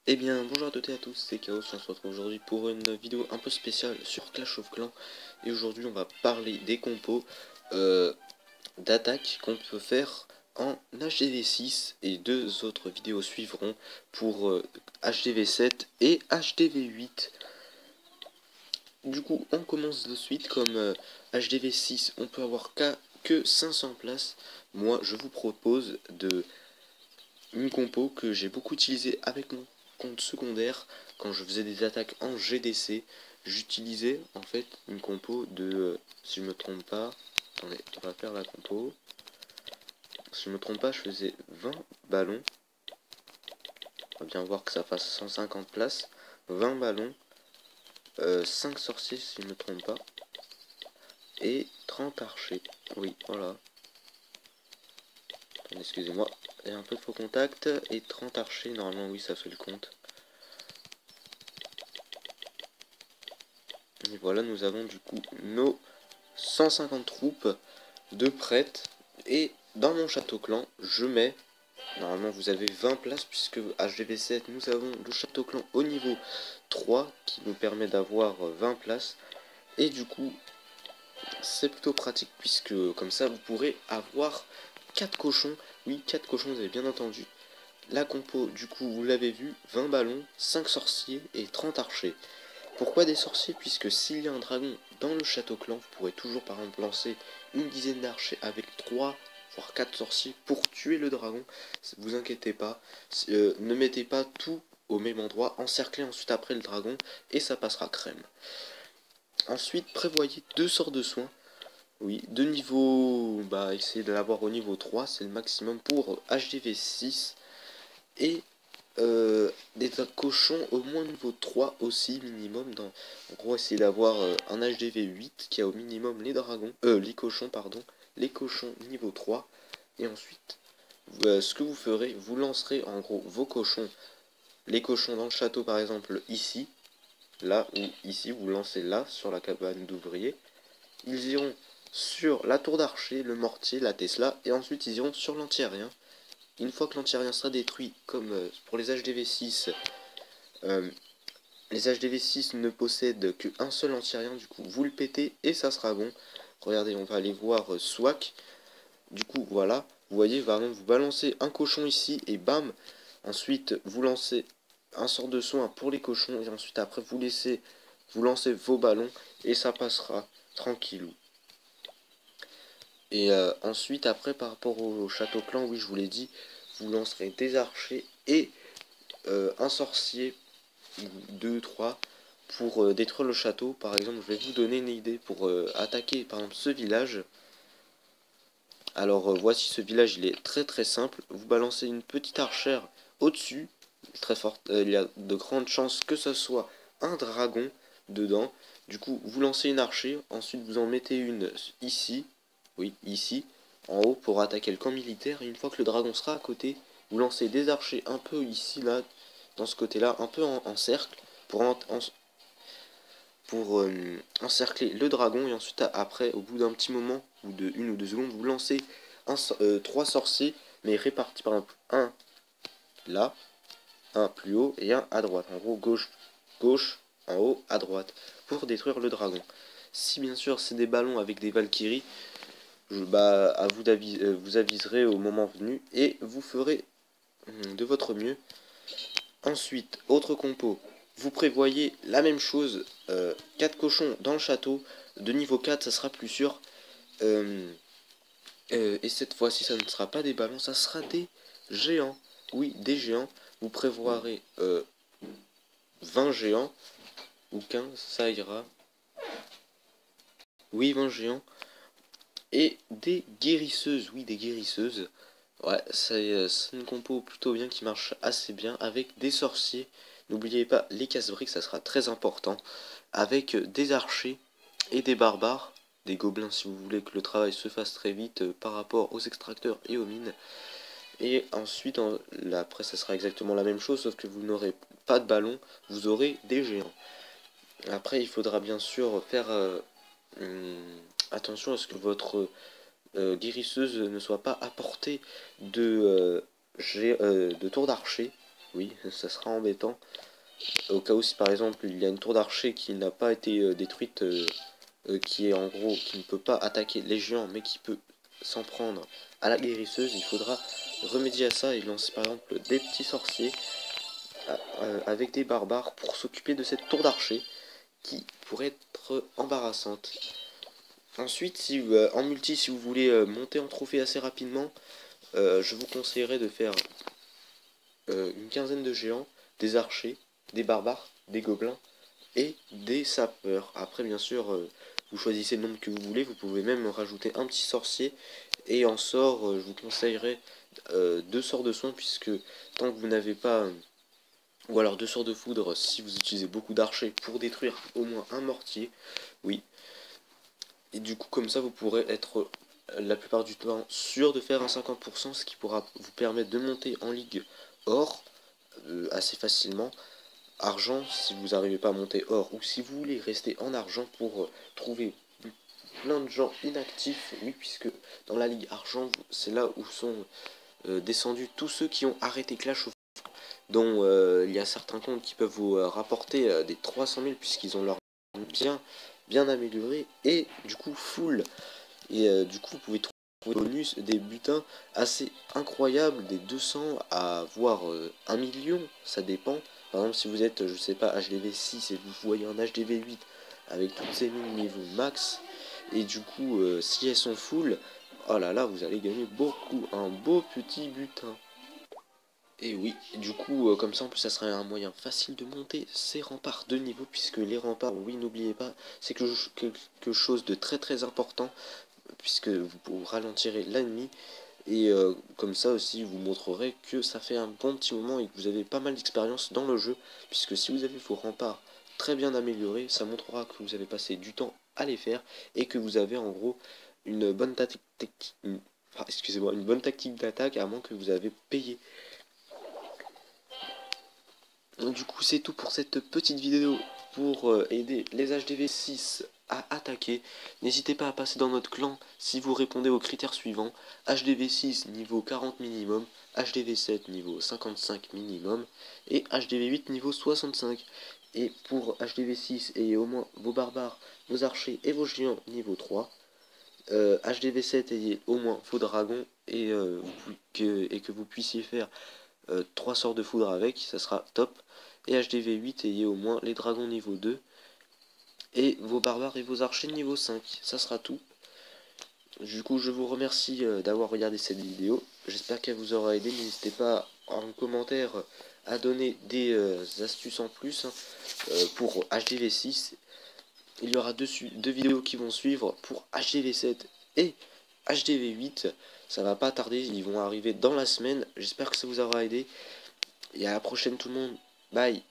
Eh bien, bonjour à toutes et à tous, c'est Chaos, on se retrouve aujourd'hui pour une vidéo un peu spéciale sur Clash of Clans. Et aujourd'hui, on va parler des compos d'attaque qu'on peut faire en HDV6. Et deux autres vidéos suivront pour HDV7 et HDV8. Du coup, on commence de suite. Comme HDV6, on peut avoir que 500 places. Moi, je vous propose une compo que j'ai beaucoup utilisée avec mon compte secondaire quand je faisais des attaques en GDC. J'utilisais en fait une compo de, si je me trompe pas, attendez, on va faire la compo. Si je me trompe pas, je faisais 20 ballons. On va bien voir que ça fasse 150 places. 20 ballons, 5 sorciers si je me trompe pas, et 30 archers. Oui, voilà. Attendez, excusez-moi, il y a un peu de faux contact, et 30 archers, normalement oui ça fait le compte. Et voilà, nous avons du coup nos 150 troupes de prêtes. Et dans mon château clan, je mets, normalement vous avez 20 places, puisque HDV7, nous avons le château clan au niveau 3, qui nous permet d'avoir 20 places. Et du coup, c'est plutôt pratique, puisque comme ça, vous pourrez avoir 4 cochons. Oui, 4 cochons, vous avez bien entendu. La compo, du coup, vous l'avez vu, 20 ballons, 5 sorciers et 30 archers. Pourquoi des sorciers? Puisque s'il y a un dragon dans le château clan, vous pourrez toujours par exemple lancer une dizaine d'archers avec 3 voire 4 sorciers pour tuer le dragon. Vous inquiétez pas, ne mettez pas tout au même endroit, encerclez ensuite après le dragon et ça passera crème. Ensuite, prévoyez 2 sorts de soins. Oui, de niveau, essayez de l'avoir au niveau 3, c'est le maximum pour HDV6. Et des cochons au moins niveau 3 aussi minimum. En gros, essayez d'avoir un HDV 8 qui a au minimum les dragons, les cochons pardon, les cochons niveau 3. Et ensuite, ce que vous ferez, vous lancerez en gros vos cochons, les cochons dans le château par exemple ici, là ou ici, vous lancez là sur la cabane d'ouvriers. Ils iront sur la tour d'archer, le mortier, la Tesla, et ensuite ils iront sur l'anti-aérien. Une fois que l'anti-aérien sera détruit, comme pour les HDV6, les HDV6 ne possèdent qu'un seul anti-aérien, du coup vous le pétez et ça sera bon. Regardez, on va aller voir Swag. Du coup, voilà, vous voyez, vous balancez un cochon ici et bam. Ensuite, vous lancez un sort de soin pour les cochons et ensuite après vous lancez vos ballons et ça passera tranquillou. Et ensuite, après, par rapport au château clan, oui, je vous l'ai dit, vous lancerez des archers et un sorcier, 2, 3, pour détruire le château. Par exemple, je vais vous donner une idée pour attaquer, par exemple, ce village. Alors, voici ce village, il est très très simple. Vous balancez une petite archère au-dessus, très forte. Il y a de grandes chances que ce soit un dragon dedans. Du coup, vous lancez une archère, ensuite vous en mettez une ici. Oui, ici, en haut, pour attaquer le camp militaire. Et une fois que le dragon sera à côté, vous lancez des archers un peu ici, là, dans ce côté-là, un peu en cercle, pour encercler le dragon. Et ensuite, après, au bout d'un petit moment, ou de 1 ou 2 secondes, vous lancez 3 sorciers, mais répartis, par exemple, un là, un plus haut et un à droite. En gros, gauche, gauche, en haut, à droite, pour détruire le dragon. Si bien sûr c'est des ballons avec des Valkyries, à vous vous aviserez au moment venu et vous ferez de votre mieux. Ensuite, autre compo, vous prévoyez la même chose, 4 cochons dans le château, de niveau 4 ça sera plus sûr, et cette fois-ci ça ne sera pas des ballons, ça sera des géants, oui des géants, vous prévoirez 20 géants, ou 15, ça ira, oui 20 géants, et des guérisseuses, oui des guérisseuses. Ouais, c'est une compo plutôt bien qui marche assez bien avec des sorciers. N'oubliez pas les casse-briques, ça sera très important. Avec des archers et des barbares, des gobelins si vous voulez que le travail se fasse très vite par rapport aux extracteurs et aux mines. Et ensuite, après ça sera exactement la même chose, sauf que vous n'aurez pas de ballon, vous aurez des géants. Après, il faudra bien sûr faire attention à ce que votre guérisseuse ne soit pas à portée de tour d'archer. oui, ça sera embêtant. Au cas où si par exemple il y a une tour d'archer qui n'a pas été détruite, qui est en gros, qui ne peut pas attaquer les géants, mais qui peut s'en prendre à la guérisseuse, il faudra remédier à ça et lancer par exemple des petits sorciers avec des barbares pour s'occuper de cette tour d'archer qui pourrait être embarrassante. Ensuite, si en multi, si vous voulez monter en trophée assez rapidement, je vous conseillerais de faire une quinzaine de géants, des archers, des barbares, des gobelins et des sapeurs. Après, bien sûr, vous choisissez le nombre que vous voulez, vous pouvez même rajouter un petit sorcier. Et en sort, je vous conseillerais 2 sorts de soin, puisque tant que vous n'avez pas... ou alors 2 sorts de foudre si vous utilisez beaucoup d'archers pour détruire au moins un mortier. Oui. Et du coup, comme ça, vous pourrez être la plupart du temps sûr de faire un 50%, ce qui pourra vous permettre de monter en ligue or assez facilement. Argent, si vous n'arrivez pas à monter or, ou si vous voulez rester en argent pour trouver plein de gens inactifs, oui, puisque dans la ligue argent, c'est là où sont descendus tous ceux qui ont arrêté Clash of Clans, dont il y a certains comptes qui peuvent vous rapporter des 300 000 puisqu'ils ont leur bien amélioré et du coup full. Et du coup, vous pouvez trouver des bonus, des butins assez incroyables, des 200 à voire 1 million, ça dépend. Par exemple, si vous êtes, je sais pas, HDV 6 et vous voyez un HDV 8 avec toutes ces mines niveau max, et du coup, si elles sont full, oh là là, vous allez gagner beaucoup, un beau petit butin. Et oui, du coup, comme ça, en plus, ça serait un moyen facile de monter ces remparts de niveau, puisque les remparts, oui, n'oubliez pas, c'est quelque chose de très très important, puisque vous ralentirez l'ennemi, et comme ça aussi, vous montrerez que ça fait un bon petit moment et que vous avez pas mal d'expérience dans le jeu, puisque si vous avez vos remparts très bien améliorés, ça montrera que vous avez passé du temps à les faire, et que vous avez en gros une bonne tactique, excusez-moi, une bonne tactique d'attaque, à moins que vous avez payé. Donc, du coup, c'est tout pour cette petite vidéo pour aider les HDV 6 à attaquer. N'hésitez pas à passer dans notre clan si vous répondez aux critères suivants: HDV 6 niveau 40 minimum, HDV 7 niveau 55 minimum et HDV 8 niveau 65. Et pour HDV 6, ayez au moins vos barbares, vos archers et vos géants niveau 3. HDV 7, ayez au moins vos dragons et que vous puissiez faire 3 sorts de foudre avec, ça sera top. Et HDV 8, ayez au moins les dragons niveau 2 et vos barbares et vos archers niveau 5, ça sera tout. Du coup, je vous remercie d'avoir regardé cette vidéo, j'espère qu'elle vous aura aidé. N'hésitez pas en commentaire à donner des astuces en plus pour HDV 6. Il y aura deux vidéos qui vont suivre pour HDV 7 et HDV 8. Ça va pas tarder, ils vont arriver dans la semaine. J'espère que ça vous aura aidé. Et à la prochaine tout le monde. Bye.